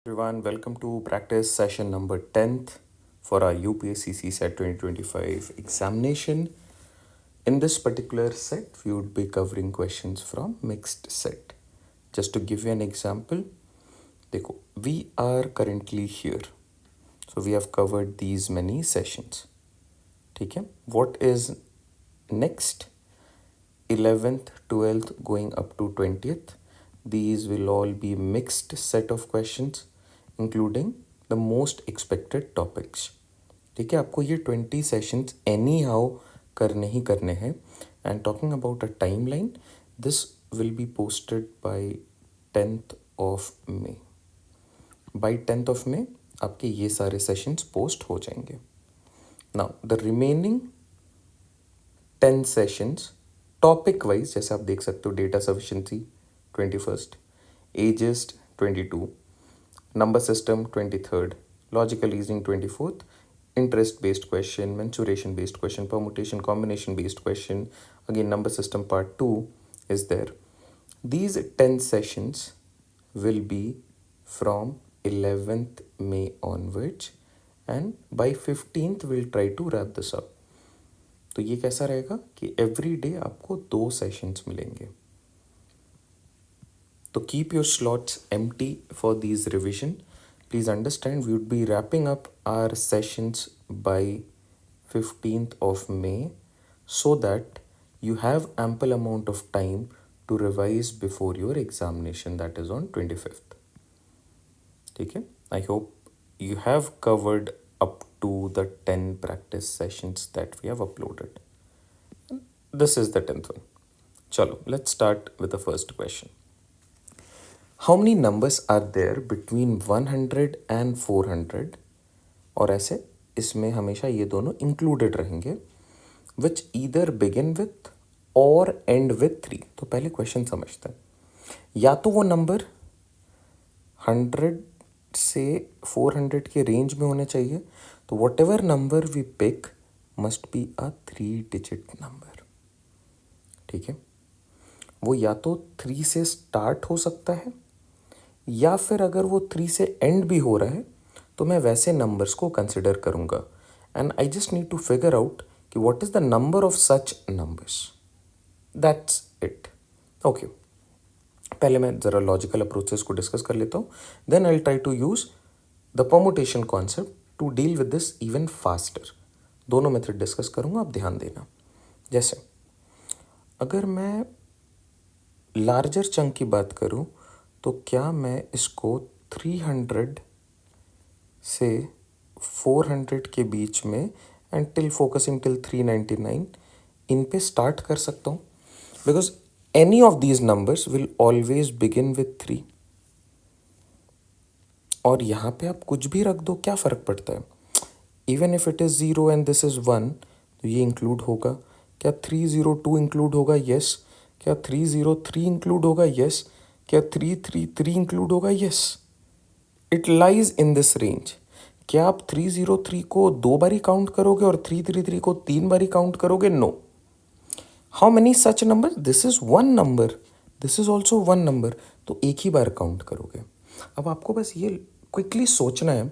Everyone, welcome to practice session number 10th for our UPSC CSAT 2025 examination. In this particular set, we would be covering questions from mixed set. Just to give you an example, देखो, we are currently here. So we have covered these many sessions. ठीक है? What is next? 11th, 12th, going up to 20th. These will all be mixed set of questions including the most expected topics. ठीक है, आपको ये 20 sessions any how करने ही करने हैं. And talking about a timeline, this will be posted by 10th of May. By 10th of May आपके ये सारे सेशंस पोस्ट हो जाएंगे. Now the remaining 10 sessions topic wise, जैसे आप देख सकते हो, डेटा सफिशिएंसी 21st, एजिस्ट 22, number system 23rd, logical reasoning 24th, interest based question, mensuration based question, permutation combination based question, again number system part 2 is there. These 10 sessions will be from 11th May onwards and by 15th we'll try to wrap this up. तो ये कैसा रहेगा कि every day आपको 2 sessions मिलेंगे. तो keep your slots empty for these revision. Please understand we would be wrapping up our sessions by 15th of May so that you have ample amount of time to revise before your examination, that is on 25th. ठीक है? I hope you have covered up to the 10 practice sessions that we have uploaded. This is the 10th one. Chalo, let's start with the first question. How many numbers are there between 100 and 400? और ऐसे इसमें हमेशा ये दोनों included रहेंगे, विच either begin with और end with 3. तो पहले क्वेश्चन समझते हैं. या तो वो नंबर 100 से 400 के रेंज में होने चाहिए. तो whatever number we pick must be a 3 digit number. ठीक है, वो या तो 3 से स्टार्ट हो सकता है या फिर अगर वो 3 से एंड भी हो रहा है तो मैं वैसे नंबर्स को कंसिडर करूँगा. And I just need to figure out कि what is the number of such numbers. That's it. Okay, पहले मैं ज़रा लॉजिकल अप्रोचेस को डिस्कस कर लेता हूँ. Then I try to use the permutation concept to deal with this even faster. दोनों method discuss करूँगा, आप ध्यान देना. जैसे अगर मैं लार्जर चंक की बात करूँ तो क्या मैं इसको 300 से 400 के बीच में एंड टिल फोकसिंग टिल 399 इन पे स्टार्ट कर सकता हूँ. Because any of these numbers will always begin with 3. और यहाँ पे आप कुछ भी रख दो, क्या फ़र्क पड़ता है. Even if it is 0 and this is 1 तो ये इंक्लूड होगा. क्या 302 इंक्लूड होगा? यस. क्या 303 इंक्लूड होगा? यस. क्या 333 इंक्लूड होगा? Yes. It lies in this range. क्या आप 303 को 2 बारी काउंट करोगे और 333 को 3 बारी काउंट करोगे? No. How many such number? This is 1 number, this is also 1 number. तो एक ही बार काउंट करोगे. अब आपको बस ये क्विकली सोचना है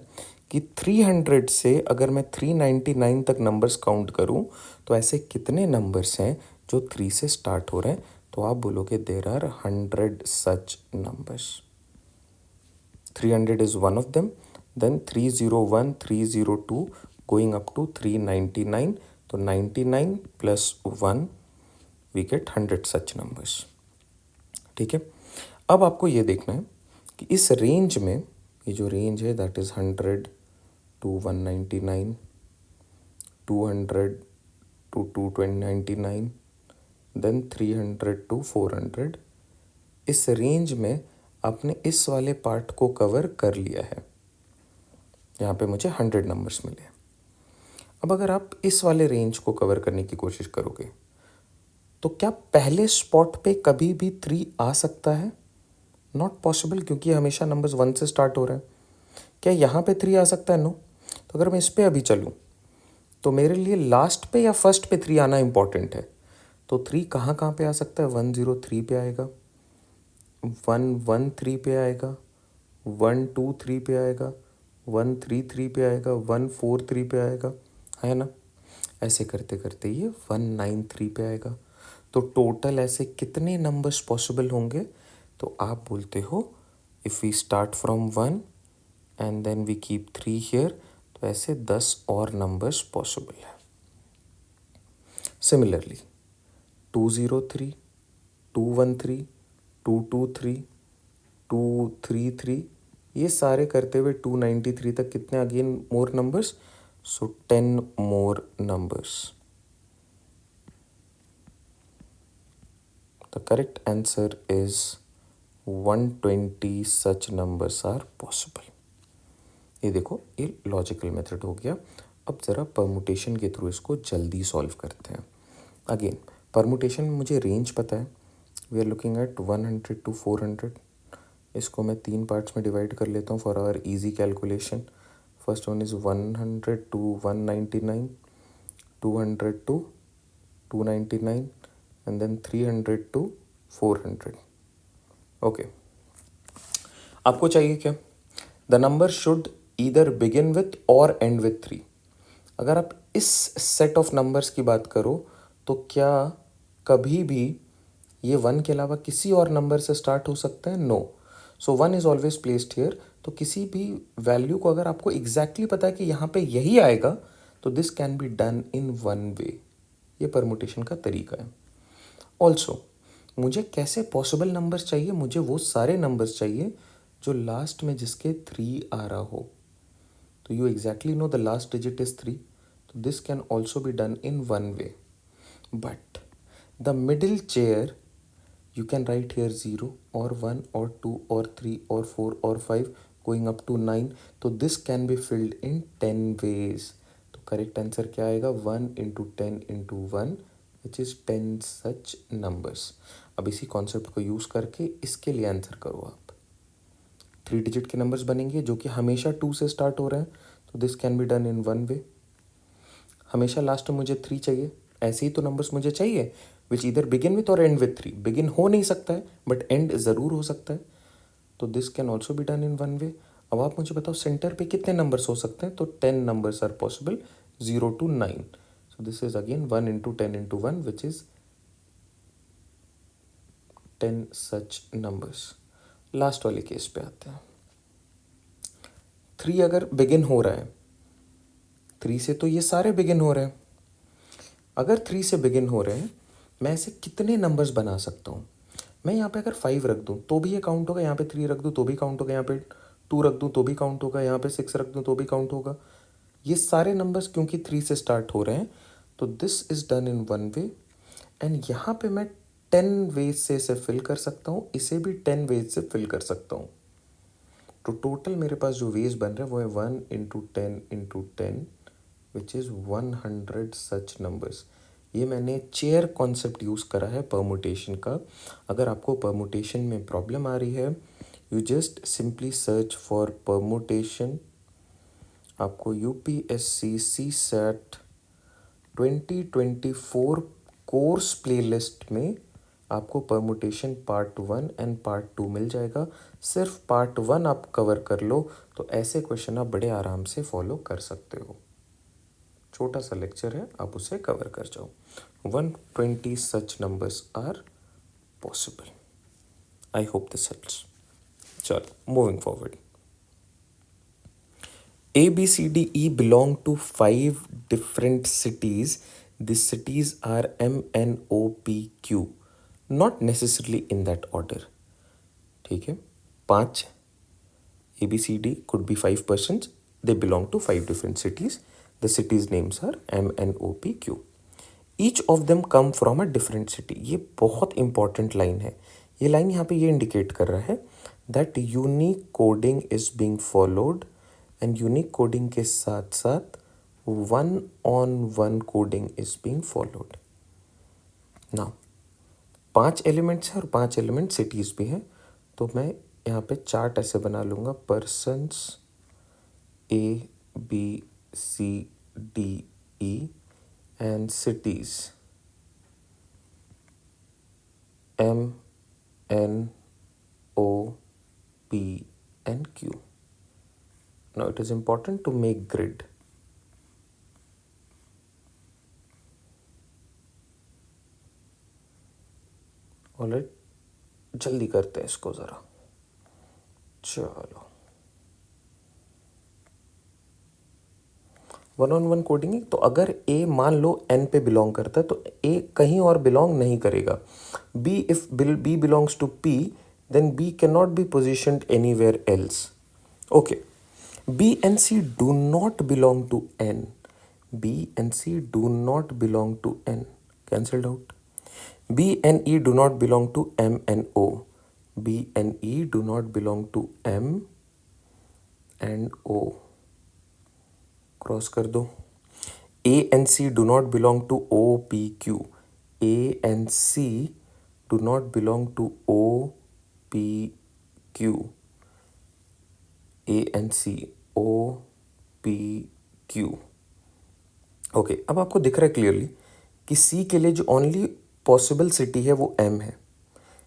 कि 300 से अगर मैं 399 तक नंबर्स काउंट करूं तो ऐसे कितने नंबर्स हैं जो 3 से स्टार्ट हो रहे हैं. तो आप बोलोगे there are 100 such numbers. 300 is one of them. Then 301, 302 going up to 399. तो 99 plus 1 we get 100 such numbers. ठीक है, अब आपको ये देखना है कि इस रेंज में, ये जो रेंज है that is 100 to 199, 200 to 299, then 300 to 400. इस रेंज में आपने इस वाले पार्ट को कवर कर लिया है. यहाँ पे मुझे 100 नंबर्स मिले. अब अगर आप इस वाले रेंज को कवर करने की कोशिश करोगे तो क्या पहले स्पॉट पे कभी भी 3 आ सकता है? नॉट पॉसिबल, क्योंकि हमेशा नंबर्स 1 से स्टार्ट हो रहे हैं. क्या यहाँ पे 3 आ सकता है? नो. तो अगर मैं इस पे अभी चलूँ तो मेरे लिए लास्ट पे या फर्स्ट पे 3 आना इंपॉर्टेंट है. तो 3 कहाँ कहाँ पे आ सकता है? 103 पे आएगा, 113 पे आएगा, 123 पे आएगा, 133 पे आएगा, 143 पे आएगा, है ना। ऐसे करते करते ये 193 पे आएगा। तो टोटल ऐसे कितने नंबर्स पॉसिबल होंगे? तो आप बोलते हो if we start from 1 and then we keep 3 here, तो ऐसे 10 और नंबर्स पॉसिबल है। सिमिलरली 203, 213, 223, 233, ये सारे करते हुए 293 तक कितने again more numbers? So 10 more numbers. The correct answer is 120 such numbers are possible. ये देखो, ये लॉजिकल मेथड हो गया। अब ज़रा परमुटेशन के थ्रू इसको जल्दी सॉल्व करते हैं। अगेन परमुटेशन में मुझे रेंज पता है, we are looking at 100 to 400। इसको मैं 3 पार्ट्स में डिवाइड कर लेता हूँ for our easy calculation. First one is 100 to 199, 200 to 299 and then 300 to 400। Okay, आपको चाहिए क्या? The number should either begin with और एंड विथ 3। अगर आप इस सेट ऑफ नंबर्स की बात करो तो क्या कभी भी ये 1 के अलावा किसी और नंबर से स्टार्ट हो सकते हैं? No. So 1 is always placed here. तो किसी भी वैल्यू को अगर आपको एग्जैक्टली पता है कि यहाँ पे यही आएगा, तो this can be done in one way. ये परमुटेशन का तरीका है। ऑल्सो मुझे कैसे पॉसिबल नंबर्स चाहिए? मुझे वो सारे नंबर्स चाहिए जो लास्ट में जिसके 3 आ रहा हो। तो you exactly know the last digit is 3. So this can also be done in one way. But the middle chair, you can write here 0 or 1 or 2 or 3 or 4 or 5 going up to 9. So this can be filled in 10 ways. तो correct answer क्या आएगा? 1 into 10 into 1 which is 10 such numbers. अब इसी concept को use करके इसके लिए answer करो आप। 3 डिजिट के नंबर्स बनेंगे जो कि हमेशा 2 से स्टार्ट हो रहे हैं, तो this can be done in one way. हमेशा लास्ट में मुझे 3 चाहिए, ऐसे ही तो नंबर्स मुझे चाहिए विच इधर बिगिन विथ और एंड विथ 3। बिगिन हो नहीं सकता है बट एंड ज़रूर हो सकता है, तो this can also be done in one way. अब आप मुझे बताओ सेंटर पे कितने नंबर्स हो सकते हैं? तो 10 numbers are possible, 0 to 9। So this is again 1 into 10 into 1 which is 10 such numbers. Last वाले केस पे आते हैं। 3 अगर बिगिन हो रहा है, 3 से तो ये सारे बिगिन हो रहे हैं। अगर 3 से बिगिन हो रहे हैं, मैं ऐसे कितने नंबर्स बना सकता हूँ? मैं यहाँ पे अगर 5 रख दूँ तो भी ये काउंट होगा, यहाँ पे 3 रख दूँ तो भी काउंट होगा, यहाँ पे 2 रख दूँ तो भी काउंट होगा, यहाँ पे 6 रख दूँ तो भी काउंट होगा। ये सारे नंबर्स क्योंकि 3 से स्टार्ट हो रहे हैं, तो this is done in one way. And यहाँ पे मैं 10 वेज से इसे फिल कर सकता हूँ, इसे भी 10 वेज से फिल कर सकता हूँ। तो टोटल मेरे पास जो वेज बन रहे हैं वो है 1 into 10 into 10 which is 100 such numbers. ये मैंने चेयर कॉन्सेप्ट यूज़ करा है परमुटेशन का। अगर आपको परमुटेशन में प्रॉब्लम आ रही है, you just simply search for permutation. आपको यूपीएससी सीसैट 2024 कोर्स प्लेलिस्ट में आपको परमुटेशन पार्ट 1 एंड पार्ट 2 मिल जाएगा। सिर्फ पार्ट 1 आप कवर कर लो तो ऐसे क्वेश्चन आप बड़े आराम से फॉलो कर सकते हो। छोटा सा लेक्चर है, आप उसे कवर कर जाओ। 120 such numbers are possible. I hope this helps. चलो moving forward. A, B, C, D, E belong to 5 different cities. These cities are M, N, O, P, Q. Not necessarily in that order. ठीक है, 5 A, B, C, D could be 5 persons. They belong to 5 different cities. The cities' names are M, N, O, P, Q. Each of them come from a different city. ये बहुत important line है। ये line यहाँ पे ये indicate कर रहा है that unique coding is being followed, and unique coding के साथ साथ 1-on-1 coding is being followed. Now 5 elements हैं और 5 एलिमेंट सिटीज़ भी हैं, तो मैं यहाँ पे चार्ट ऐसे बना लूँगा। Persons A, B, C, D, E and cities M, N, O, P, and Q. Now it is important to make grid. Alright, जल्दी करते हैं इसको ज़रा. चलो, 1-on-1 कोडिंग है. तो अगर A मान लो N पे बिलोंग करता है तो A कहीं और बिलोंग नहीं करेगा. B, if B belongs to P, then B cannot be positioned anywhere else. Okay. B and C do not belong to N. B and C do not belong to N. Cancelled out. B and E do not belong to M and O. B and E do not belong to M and O. Cross कर दो. A and C do not belong to O, P, Q. A and C do not belong to O, P, Q. A and C, O, P, Q. Okay, अब आपको दिख रहा है clearly कि C के लिए जो ओनली पॉसिबल सिटी है वो M है.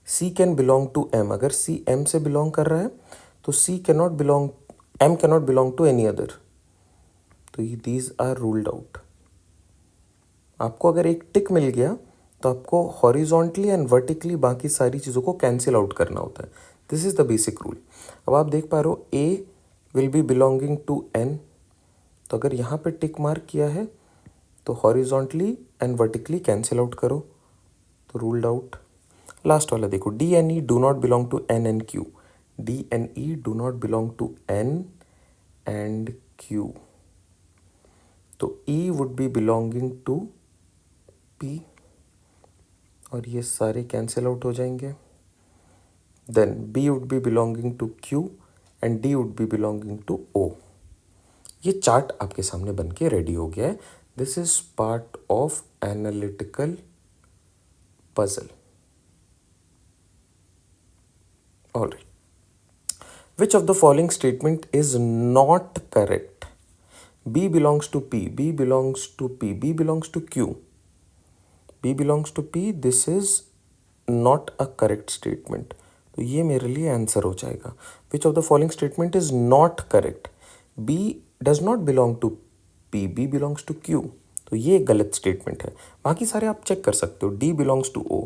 C can belong to M. अगर C M से बिलोंग कर रहा है तो C cannot belong, M cannot belong to any other. तो दीज आर रूल्ड आउट. आपको अगर एक टिक मिल गया तो आपको हॉरिजॉन्टली एंड वर्टिकली बाकी सारी चीज़ों को कैंसिल आउट करना होता है. This is the basic rule. अब आप देख पा रहे हो A will be belonging to N. तो अगर यहाँ पे टिक मार्क किया है तो horizontally and vertically cancel out करो, तो रूल्ड आउट. लास्ट वाला देखो, D and E do not belong to N and Q. D and E do not belong to N and Q. तो E would be belonging to P और ये सारे cancel out हो जाएंगे. Then B would be belonging to Q and D would be belonging to O. ये chart आपके सामने बन के रेडी हो गया है. This is part of analytical puzzle. Alright, which of the following statement is not correct? B belongs to P, B belongs to P, B belongs to Q, B belongs to P. This is not a correct statement. तो ये मेरे लिए answer हो जाएगा. Which of the following statement is not correct? B does not belong to P, B belongs to Q. तो ये गलत statement है. बाकी सारे आप चेक कर सकते हो. D belongs to O,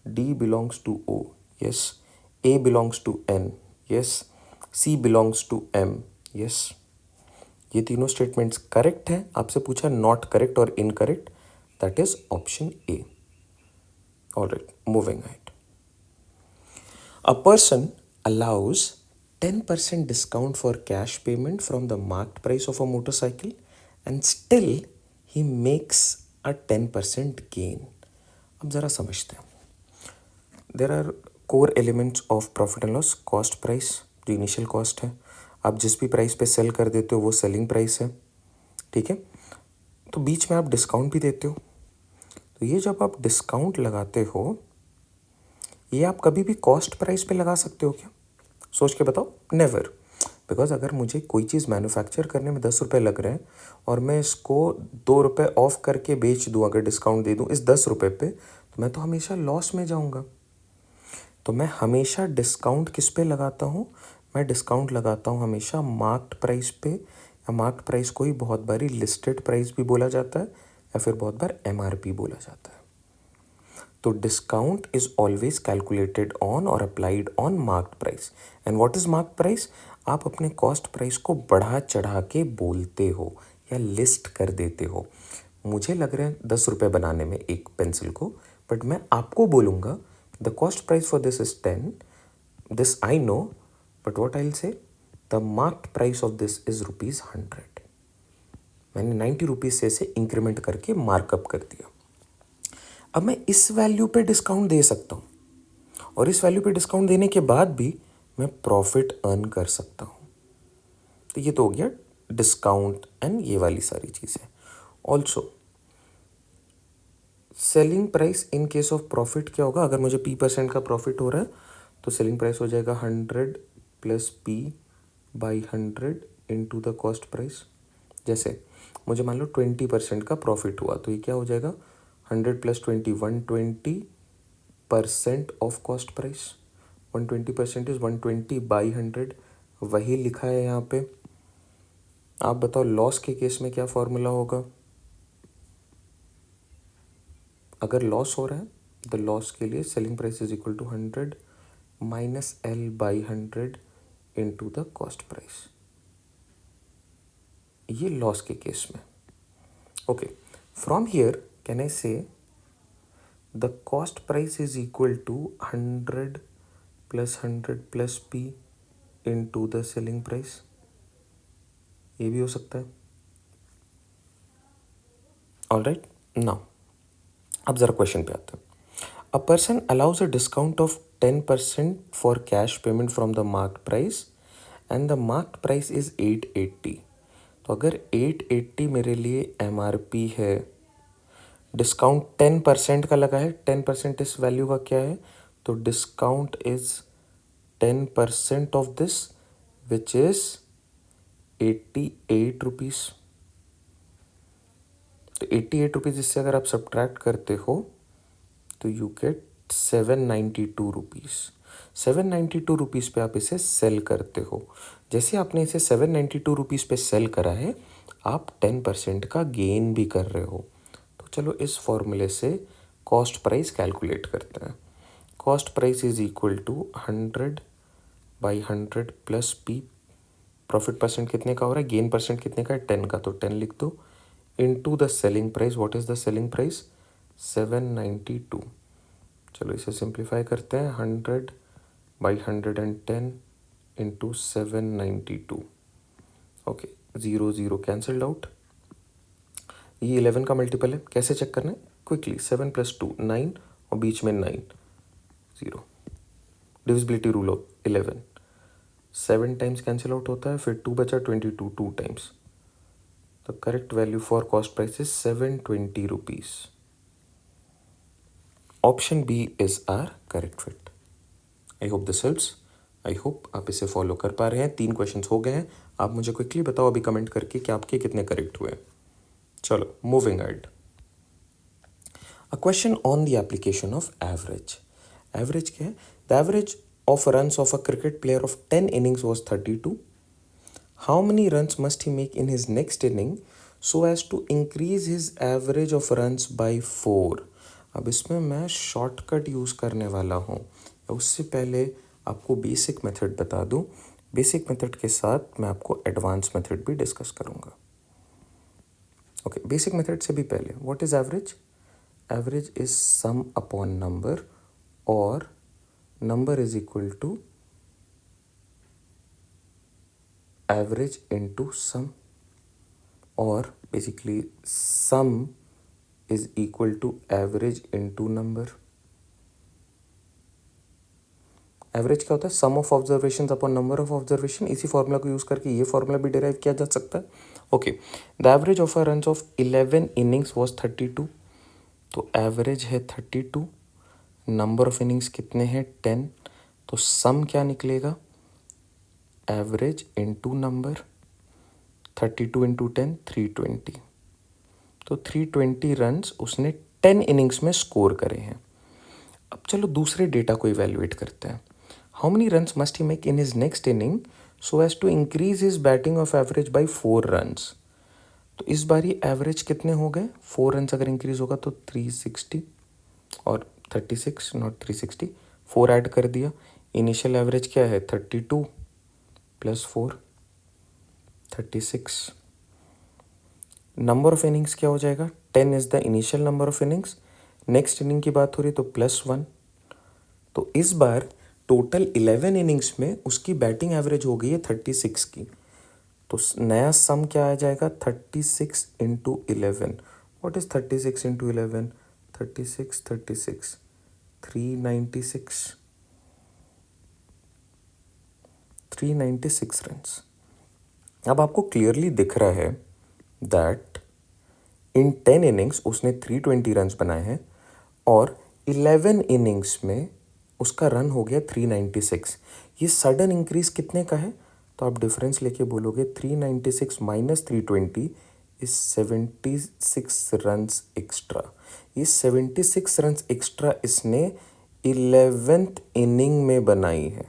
D belongs to O, yes. A belongs to N, yes. C belongs to M, yes. ये तीनों स्टेटमेंट्स करेक्ट हैं. आपसे पूछा नॉट करेक्ट और incorrect, that is option A. Alright, moving ahead. A person allows 10% discount for cash payment from the marked price of a motorcycle and still he makes a 10% gain. अब ज़रा समझते हैं. There are core elements of profit and loss. Cost price जो initial cost है, आप जिस भी price पे सेल कर देते हो वो सेलिंग प्राइस है. ठीक है. तो बीच में आप डिस्काउंट भी देते हो. तो ये जब आप डिस्काउंट लगाते हो, ये आप कभी भी कॉस्ट प्राइस पे लगा सकते हो क्या? सोच के बताओ. नेवर. बिकॉज अगर मुझे कोई चीज़ मैन्युफैक्चर करने में 10 रुपये लग रहे हैं और मैं इसको 2 रुपये ऑफ करके बेच दूँ, अगर डिस्काउंट दे दूँ इस 10 रुपये पे, तो मैं तो हमेशा लॉस में जाऊँगा. तो मैं हमेशा डिस्काउंट किस पे लगाता हूँ? मैं डिस्काउंट लगाता हूँ हमेशा मार्क्ड प्राइस पे, या मार्क्ड प्राइस को ही बहुत बारी लिस्टेड प्राइस भी बोला जाता है या फिर बहुत बार MRP बोला जाता है. तो discount is always calculated on और applied on marked price. And what is marked price? आप अपने कॉस्ट प्राइस को बढ़ा चढ़ा के बोलते हो या लिस्ट कर देते हो. मुझे लग रहा है 10 रुपये बनाने में एक पेंसिल को, बट मैं आपको बोलूँगा the cost price for this is 10. This I know, but what I will say the marked price of this is ₹100. मैंने 90 रुपीज़ से इंक्रीमेंट करके मार्कअप कर दिया. अब मैं इस वैल्यू पे डिस्काउंट दे सकता हूँ और इस वैल्यू पे डिस्काउंट देने के बाद भी मैं प्रॉफिट अर्न कर सकता हूँ. तो ये तो हो गया डिस्काउंट एंड ये वाली सारी चीज़ें. Also selling price in case of profit क्या होगा? अगर मुझे P% का प्रॉफिट हो रहा है तो सेलिंग प्राइस हो जाएगा 100 + P/100 into the cost price. जैसे मुझे मान लो 20% का प्रॉफिट हुआ, तो ये क्या हो जाएगा? 100 + 20, 120% ऑफ कॉस्ट प्राइस. 120% इज 120/100. वही लिखा है यहाँ पे। आप बताओ लॉस के केस में क्या फॉर्मूला होगा? अगर लॉस हो रहा है द लॉस के लिए selling price is equal to 100 minus L by 100 into the cost price, ये लॉस के केस में। Okay, from here can I say the cost price is equal to 100 plus 100 plus P into the selling price, ये भी हो सकता है। Alright, now अब जरा क्वेश्चन पे आते हैं। A person allows a discount of 10% for cash payment from the mark price and the mark price is 880। तो अगर 880 मेरे लिए MRP है, डिस्काउंट 10% का लगा है, 10% इस वैल्यू का क्या है? तो discount is 10% of this which is 88 rupees. तो 88 रुपीज़ इससे अगर आप सब्ट्रैक्ट करते हो तो यू गेट 792 रुपीज़। 792 रुपीज़ पे आप इसे सेल करते हो। जैसे आपने इसे 792 रुपीज़ पे सेल करा है, आप 10% का गेन भी कर रहे हो। तो चलो इस फॉर्मूले से कॉस्ट प्राइस कैलकुलेट करते हैं। Cost price is equal to 100 by 100 plus P. Profit percent कितने का हो रहा है, गेन परसेंट कितने का है, 10 का, तो 10 लिख दो, into the selling price. What is the selling price? 792। चलो इसे सिंप्लीफाई करते हैं, 100 by 110 into 792। Okay, 0 0 cancelled out. ये 11 का मल्टीपल है, कैसे चेक करना है? क्विकली, 7 प्लस 2 9 और बीच में 9, 0। Divisibility rule of 11, 7 times cancel out होता है, फिर 2 बचा, 22 2 times. The correct value for cost price is 720 rupees. Option B is our correct fit. I hope this helps. I hope आप इसे फॉलो कर पा रहे हैं। 3 क्वेश्चंस हो गए हैं। आप मुझे क्विकली बताओ अभी कमेंट करके कि आपके कितने करेक्ट हुए। चलो moving ahead. A question on the application of average. Average क्या है? The average of runs of a cricket player of 10 innings was 32। How many runs must he make in his next inning so as to increase his average of runs by 4? अब इसमें मैं shortcut use करने वाला हूँ। उससे पहले आपको basic method बता दूँ। बेसिक मेथड के साथ मैं आपको एडवांस मेथड भी डिस्कस करूँगा। ओके, बेसिक मेथड से भी पहले what is average? Average is sum upon number और number is equal to average into sum, और basically sum is equal to average into number. Average क्या होता है? Sum of observation upon number of observation. इसी formula को use करके ये formula भी डिराइव किया जा सकता है। Okay, the average of a runs off 11 innings was 32। तो एवरेज है 32, नंबर ऑफ इनिंग्स कितने हैं 10, तो सम क्या निकलेगा? Average into number. 32 इंटू 10 320। तो 320 रन्स उसने 10 इनिंग्स में स्कोर करे हैं। अब चलो दूसरे डेटा को इवेल्युएट करते हैं। How many runs must he make in his next inning so as to increase his batting of average by 4 runs. तो इस बार ही एवरेज कितने हो गए? 4 रन्स अगर इंक्रीज होगा तो 360 और 36, नॉट 360, 4 ऐड कर दिया। इनिशियल एवरेज क्या है? 32 प्लस 4 36। नंबर ऑफ इनिंग्स क्या हो जाएगा? 10 is the initial number of innings. Next inning की बात हो रही तो +1। तो इस बार टोटल 11 इनिंग्स में उसकी बैटिंग एवरेज हो गई है 36 की। तो नया सम क्या आ जाएगा? 36 into 11। What is 36 into 11? 36 36 396 396 runs. अब आपको क्लियरली दिख रहा है दैट इन 10 इनिंग्स उसने 320 रन्स बनाए हैं और 11 इनिंग्स में उसका रन हो गया 396। ये सडन इंक्रीज कितने का है? तो आप डिफरेंस लेके बोलोगे 396 माइनस 320 इज 76 रन्स एक्स्ट्रा। ये 76 रन्स एक्स्ट्रा इसने 11th इनिंग में बनाई है।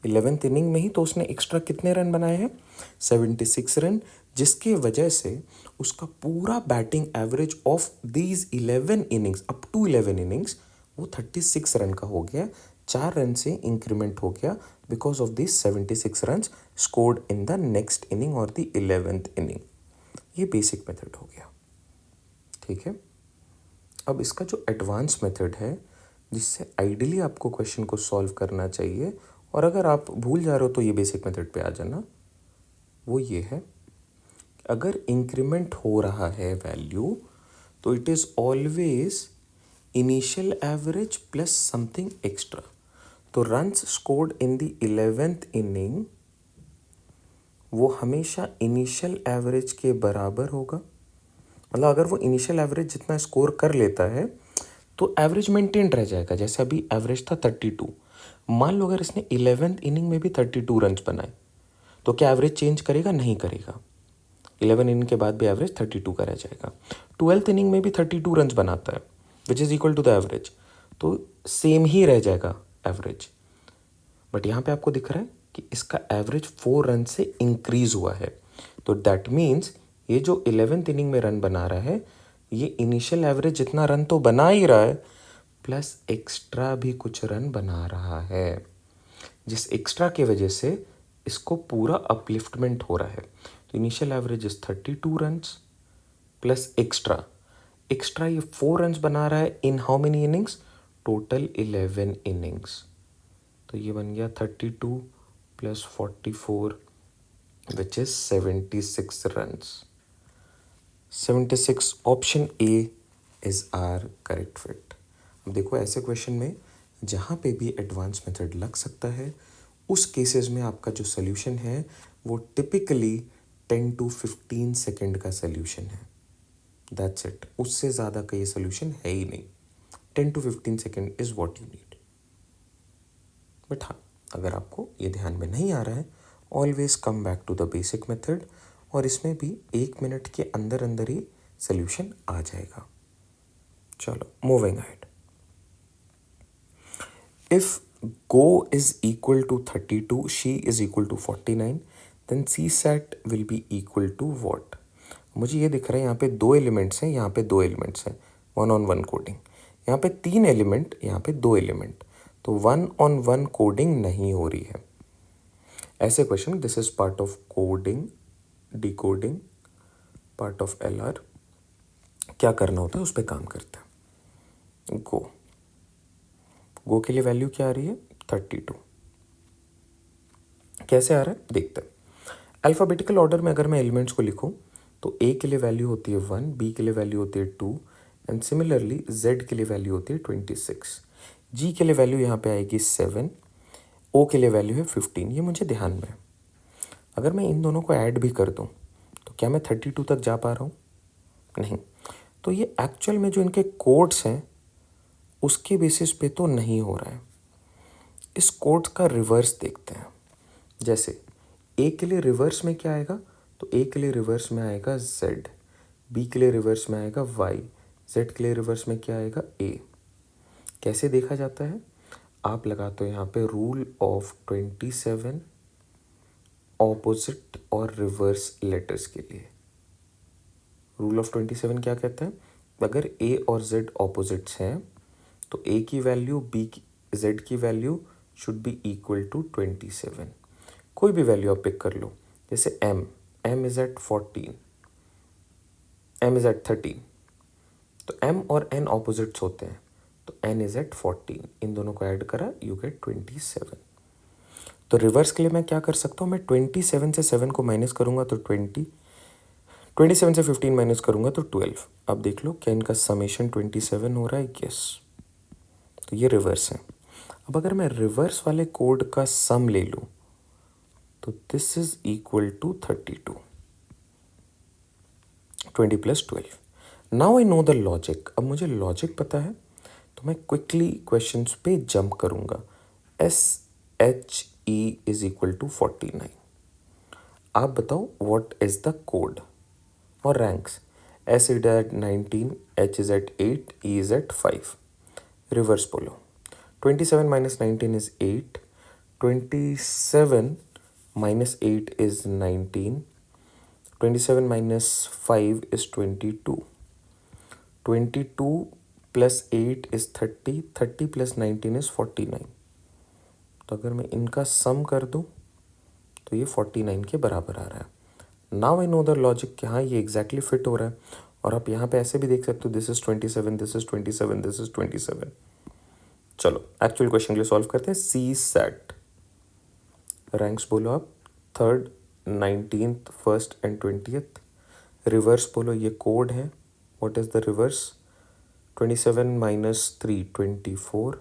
11th इनिंग में ही तो उसने एक्स्ट्रा कितने रन बनाए हैं, 76 रन, जिसकी वजह से उसका पूरा batting average of these 11 innings up to 11 innings वो 36 रन का हो गया, 4 रन से इंक्रीमेंट हो गया because of this 76 run scored in the next inning और द 11th इनिंग। ये बेसिक मेथड हो गया, ठीक है। अब इसका जो एडवांस मेथड है जिससे आइडियली आपको क्वेश्चन को सॉल्व करना चाहिए, और अगर आप भूल जा रहे हो तो ये बेसिक मेथड पे आ जाना, वो ये है, अगर इंक्रीमेंट हो रहा है वैल्यू तो it is always initial average plus something extra. तो runs scored in the 11th inning वो हमेशा इनिशियल एवरेज के बराबर होगा। मतलब अगर वो इनिशियल एवरेज जितना स्कोर कर लेता है तो एवरेज मेंटेन रह जाएगा। जैसे अभी एवरेज था 32, मान लो अगर इसने 11th इनिंग में भी 32 रन बनाए तो क्या एवरेज चेंज करेगा? नहीं करेगा। 11 इनिंग के बाद भी एवरेज 32 का रह जाएगा। 12th इनिंग में भी 32 रन बनाता है which is equal to the average, तो सेम ही रह जाएगा एवरेज। बट यहाँ पे आपको दिख रहा है कि इसका एवरेज 4 रन से इंक्रीज हुआ है, तो दैट मीन्स ये जो 11th इनिंग में रन बना रहा है ये इनिशियल एवरेज जितना रन तो बना ही रहा है प्लस एक्स्ट्रा भी कुछ रन बना रहा है, जिस एक्स्ट्रा की वजह से इसको पूरा अपलिफ्टमेंट हो रहा है। तो initial average is 32 runs plus extra, extra ये 4 रन्स बना रहा है in how many innings, total 11 innings. तो ये बन गया 32 plus 44 which is 76 runs. 76, option A is our correct fit. अब देखो ऐसे क्वेश्चन में जहाँ पे भी एडवांस मेथड लग सकता है उस केसेस में आपका जो सोल्यूशन है वो टिपिकली 10 to 15 सेकेंड का सोल्यूशन है, दैट्स इट। उससे ज़्यादा का ये सोल्यूशन है ही नहीं। 10 to 15 second is what you need. But हाँ, अगर आपको ये ध्यान में नहीं आ रहा है, always come back to the basic method, और इसमें भी 1 मिनट के अंदर अंदर ही सोल्यूशन आ जाएगा। चलो moving ahead. If go is equal to 32, she is equal to 49, then C set will be equal to what. मुझे ये दिख रहा है यहाँ पे 2 एलिमेंट्स हैं, यहाँ पे 2 एलिमेंट्स हैं, 1-on-1 कोडिंग। यहाँ पे 3 एलिमेंट, यहाँ पे 2 एलिमेंट, तो 1-on-1 कोडिंग नहीं हो रही है। ऐसे question, this is part of coding, decoding, part of LR, क्या करना होता है उस पर काम करते हैं। गो के लिए वैल्यू क्या आ रही है? 32। कैसे आ रहा है देखते हैं। अल्फ़ाबेटिकल ऑर्डर में अगर मैं एलिमेंट्स को लिखूं तो ए के लिए वैल्यू होती है 1, बी के लिए वैल्यू होती है 2, एंड सिमिलरली जेड के लिए वैल्यू होती है 26, जी के लिए वैल्यू यहाँ पे आएगी 7, ओ के लिए वैल्यू है 15। ये मुझे ध्यान में है। अगर मैं इन दोनों को ऐड भी कर दूं तो क्या मैं 32 तक जा पा रहा हूँ? नहीं। तो ये एक्चुअल में जो इनके कोड्स हैं उसके बेसिस पे तो नहीं हो रहा है। इस कोड का रिवर्स देखते हैं। जैसे ए के लिए रिवर्स में क्या आएगा? तो ए के लिए रिवर्स में आएगा जेड, बी के लिए रिवर्स में आएगा वाई, जेड के लिए रिवर्स में क्या आएगा? ए। कैसे देखा जाता है? आप लगाते हो यहाँ पे रूल ऑफ 27 ऑपोजिट और रिवर्स लेटर्स के लिए। रूल ऑफ 27 क्या कहता है? अगर ए और जेड ऑपोजिट्स हैं तो ए की वैल्यू जेड की value should be equal to 27। कोई भी वैल्यू आप पिक कर लो, जैसे m is at 14, m is at 13, तो m और n ऑपोजिट्स होते हैं, तो n इज एट 14, इन दोनों को ऐड करा यू गेट 27। तो रिवर्स के लिए मैं क्या कर सकता हूँ? मैं 27 से 7 को माइनस करूँगा तो 20, 27 से 15 माइनस करूँगा तो 12। अब देख लो क्या इनका समेशन 27 हो रहा है? यस। तो ये रिवर्स है। अब अगर मैं रिवर्स वाले कोड का सम ले लूँ तो this is equal to 32, 20 plus 12। Now I know the logic. अब मुझे लॉजिक पता है तो मैं क्विकली क्वेश्चंस पे जंप करूँगा। SHE is equal to 49। आप बताओ व्हाट इज द कोड और ranks. S is at 19, H is at 8, E is at 5। Reverse बोलो। 27 minus 19 is 8, 27 minus 8 is 19. 27 minus 5 is 22. 22 plus 8 is 30. 30 plus 19 is 49. तो अगर मैं इनका सम कर दूं तो ये 49 के बराबर आ रहा है। Now I know the logic कि हाँ ये एग्जैक्टली फिट हो रहा है। और आप यहाँ पे ऐसे भी देख सकते हो, this is 27, this is 27, this is 27। चलो एक्चुअल क्वेश्चन के लिए सॉल्व करते हैं। सी सेट रैंक्स बोलो आप, 3rd, 19th, 1st and 20th। Reverse बोलो, ये कोड है। What is the reverse? 27 minus 3 24,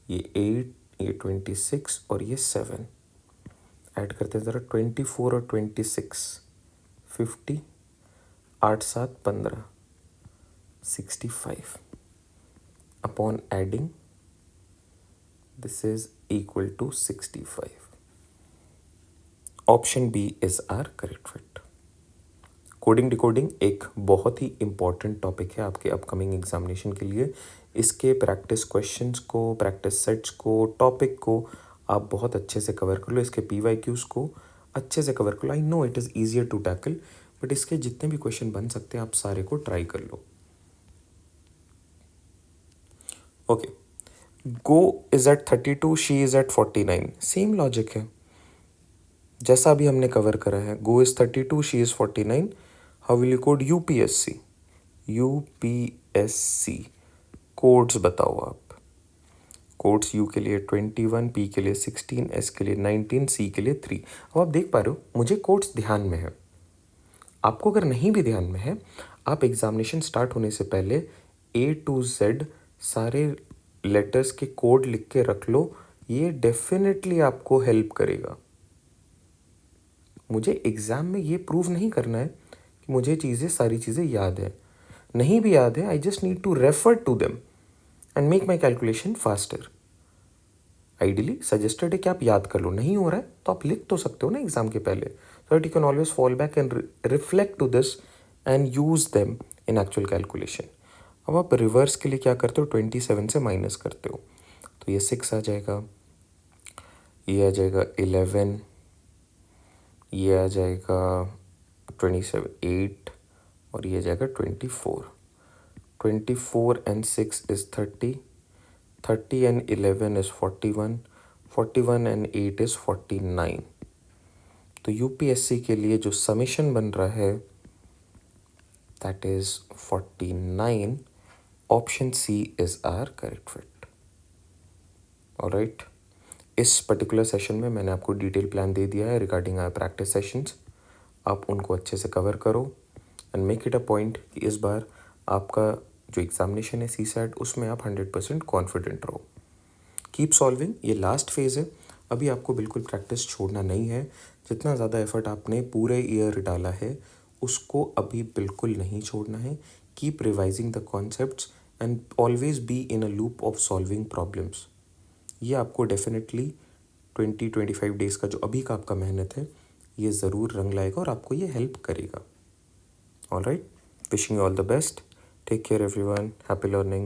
ये 8, ये 26 और ये 7। ऐड करते हैं ज़रा, 24 और 26 50, 8 7 15 65। Upon adding this is equal to 65। Option B is our correct fit. Coding decoding एक बहुत ही इंपॉर्टेंट टॉपिक है आपके अपकमिंग एग्जामिनेशन के लिए। इसके प्रैक्टिस क्वेश्चंस को, प्रैक्टिस सेट्स को, टॉपिक को आप बहुत अच्छे से कवर कर लो। इसके PYQs को अच्छे से कवर कर लो। I know it is easier to tackle, but इसके जितने भी क्वेश्चन बन सकते हैं आप सारे को ट्राई कर लो। Okay, go is at 32, she is at 49। Same logic है जैसा अभी हमने कवर करा है। Go is 32, she is 49। How will you code UPSC? UPSC codes बताओ आप। कोड्स U के लिए 21, P के लिए 16, S के लिए 19, C के लिए 3। अब आप देख पा रहे हो मुझे कोड्स ध्यान में है। आपको अगर नहीं भी ध्यान में है, आप एग्जामिनेशन स्टार्ट होने से पहले A to Z सारे लेटर्स के कोड लिख के रख लो। ये डेफिनेटली आपको हेल्प करेगा। मुझे एग्ज़ाम में ये प्रूव नहीं करना है कि मुझे सारी चीज़ें याद है। नहीं भी याद है, I just need to refer to them and make my calculation faster. Ideally suggested है कि आप याद कर लो। नहीं हो रहा है तो आप लिख तो सकते हो ना एग्जाम के पहले, so that you can always fall back and reflect to this and use them in actual calculation. अब आप रिवर्स के लिए क्या करते हो? 27 से माइनस करते हो, तो ये 6 आ जाएगा, ये आ जाएगा 11, ये आ जाएगा 27 8 और ये आ जाएगा 24। 24 and 6 is 30, 30 and 11 is 41, 41 and 8 is 49। तो UPSC के लिए जो समीशन बन रहा है that is 49। Option C is our correct fit. Alright, इस पर्टिकुलर सेशन में मैंने आपको डिटेल प्लान दे दिया है रिगार्डिंग आवर प्रैक्टिस सेशंस। आप उनको अच्छे से कवर करो and make it a point कि इस बार आपका जो एग्जामिनेशन है CSAT उसमें आप 100% कॉन्फिडेंट रहो। कीप सॉल्विंग, ये लास्ट फेज़ है। अभी आपको बिल्कुल प्रैक्टिस छोड़ना नहीं है। जितना ज़्यादा एफर्ट आपने पूरे ईयर डाला है उसको अभी बिल्कुल नहीं छोड़ना है। Keep revising the concepts and always be in a loop of solving problems. ये आपको डेफिनेटली 20-25 डेज़ का जो अभी का आपका मेहनत है ये ज़रूर रंग लाएगा और आपको ये हेल्प करेगा। Alright, wishing you all the best. Take care everyone, happy learning.